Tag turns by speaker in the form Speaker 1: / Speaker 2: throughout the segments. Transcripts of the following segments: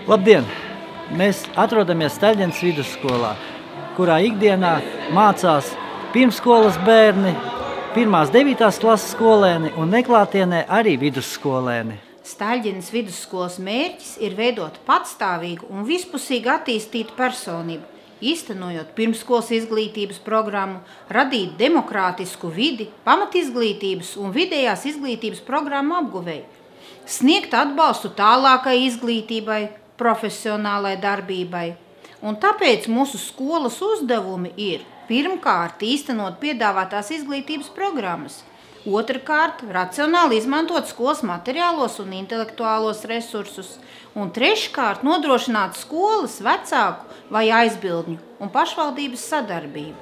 Speaker 1: Labdien! Mēs atrodamies Staļģenes vidusskolā, kurā ikdienā mācās pirmsskolas bērni, 1.–9. klases skolēni un neklātienē arī vidusskolēni.
Speaker 2: Staļģenes vidusskolas mērķis ir veidot patstāvīgu un vispusīgi attīstītu personību, īstenojot pirmsskolas izglītības programmu, radīt demokrātisku vidi, pamatizglītības un vidējās izglītības programmu apguvēju, sniegt atbalstu tālākai izglītībai, profesionālai darbībai. Un tāpēc mūsu skolas uzdevumi ir pirmkārt īstenot piedāvātās izglītības programmas, otrkārt racionāli izmantot skolas materiālos un intelektuālos resursus, un treškārt nodrošināt skolas vecāku vai aizbildņu un pašvaldības sadarbību.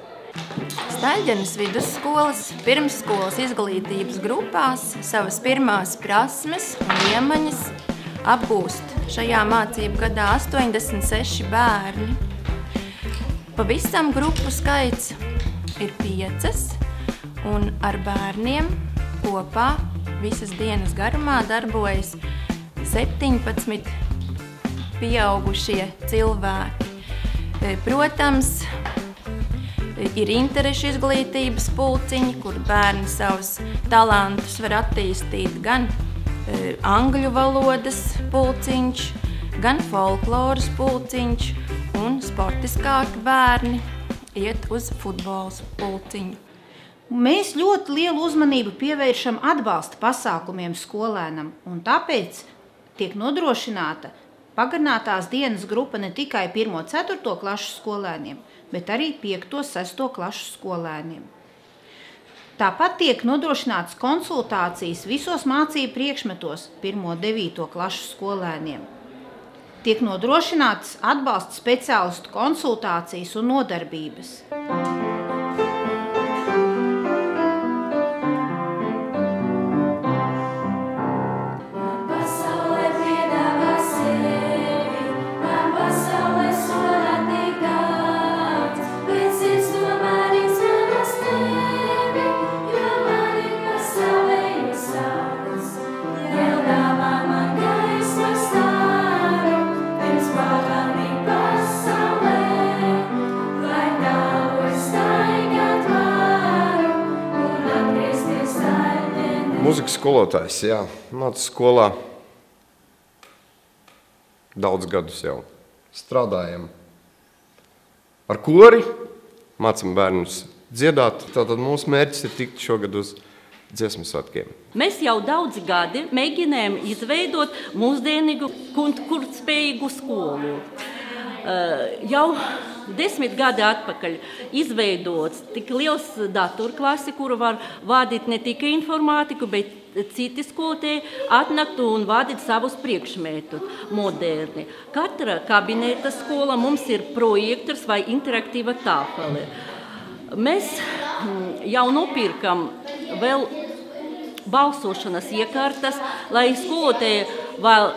Speaker 3: Staļģenes vidusskolas pirmsskolas izglītības grupās savas pirmās prasmes un iemaņas apgūst šajā mācību gadā 86 bērni. Pavisam grupu skaits ir 5, un ar bērniem kopā visas dienas garumā darbojas 17 pieaugušie cilvēki. Protams, ir interešu izglītības pulciņi, kur bērni savus talantus var attīstīt gan angļu valodas pulciņš, gan folkloras pulciņš, un sportiskāki bērni iet uz futbols pulciņu.
Speaker 2: Mēs ļoti lielu uzmanību pievēršam atbalsta pasākumiem skolēnam, un tāpēc tiek nodrošināta pagarinātās dienas grupa ne tikai 1.–4. klašu skolēniem, bet arī 5.–6. klašu skolēniem. Tāpat tiek nodrošināts konsultācijas visos mācību priekšmetos 1.–9. klašu skolēniem. Tiek nodrošināts atbalsta speciālistu konsultācijas un nodarbības.
Speaker 4: Mūzikas skolotājs, jā, mācu skolā daudz gadus jau. Strādājam ar kori, mācam bērnus dziedāt. Tātad mūsu mērķis ir tikt šogad uz dziesmu svētkiem.
Speaker 5: Mēs jau daudzi gadi mēģinājām izveidot mūsdienīgu konkurētspējīgu skolu. Jau 10 gadi atpakaļ izveidots tik liels datorklasi, kuru var vadīt ne tikai informātiku, bet citi skolotāji atnākt un vadīt savus priekšmetus moderni. Katra kabineta skola mums ir projektors vai interaktīva tāfele. Mēs jau nopirkam vēl balsošanas iekārtas, lai skolotāji vēl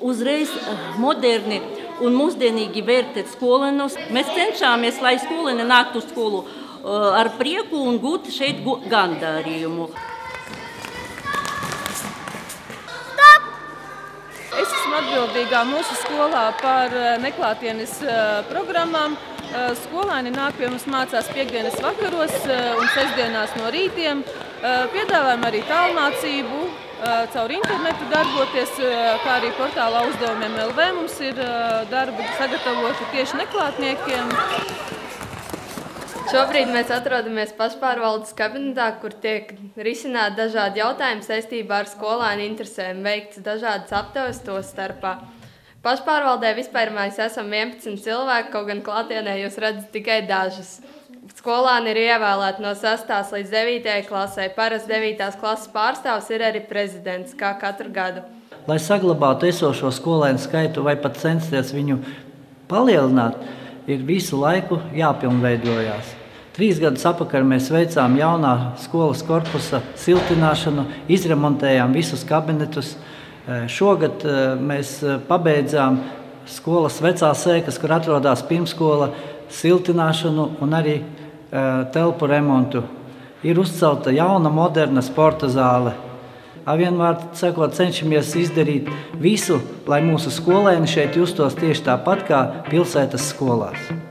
Speaker 5: uzreiz moderni un mūsdienīgi vērtēt skolēnus. Mēs cenšamies, lai skolēni nāktu uz skolu ar prieku un gūtu šeit gandarījumu.
Speaker 6: Es esmu atbildīgā mūsu skolā par neklātienes programmām. Skolēni nāk pie mums mācās piekdienas vakaros un sestdienās no rītiem. Piedāvājam arī tālmācību, caur internetu darboties, kā arī portālā uzdevumiem LV mums ir darbi sagatavoti tieši neklātniekiem.
Speaker 7: Šobrīd mēs atrodamies pašpārvaldes kabinetā, kur tiek risināti dažādi jautājumi saistībā ar skolēnu interesēm, veikts dažādas aptaujas to starpā. Pašpārvaldē vispār mēs esam 11 cilvēki, kaut gan klātienē jūs redzat tikai dažas. Skolāni ir ievēlēti no 6. līdz 9. klasē. Parasti 9. klases pārstāvs ir arī prezidents, kā katru gadu.
Speaker 1: Lai saglabātu esošo skolēnu skaitu vai pat censties viņu palielināt, ir visu laiku jāpilnveidojās. 3 gadus atpakaļ mēs veicām jaunā skolas korpusa siltināšanu, izremontējām visus kabinetus. Šogad mēs pabeidzām skolas vecās ēkas, kur atrodas pirmskola, siltināšanu un arī telpu remontu. Ir uzcelta jauna, moderna sporta zāle. vienvārds sakot, cenšamies izdarīt visu, lai mūsu skolēni šeit justos tieši tāpat kā pilsētas skolās.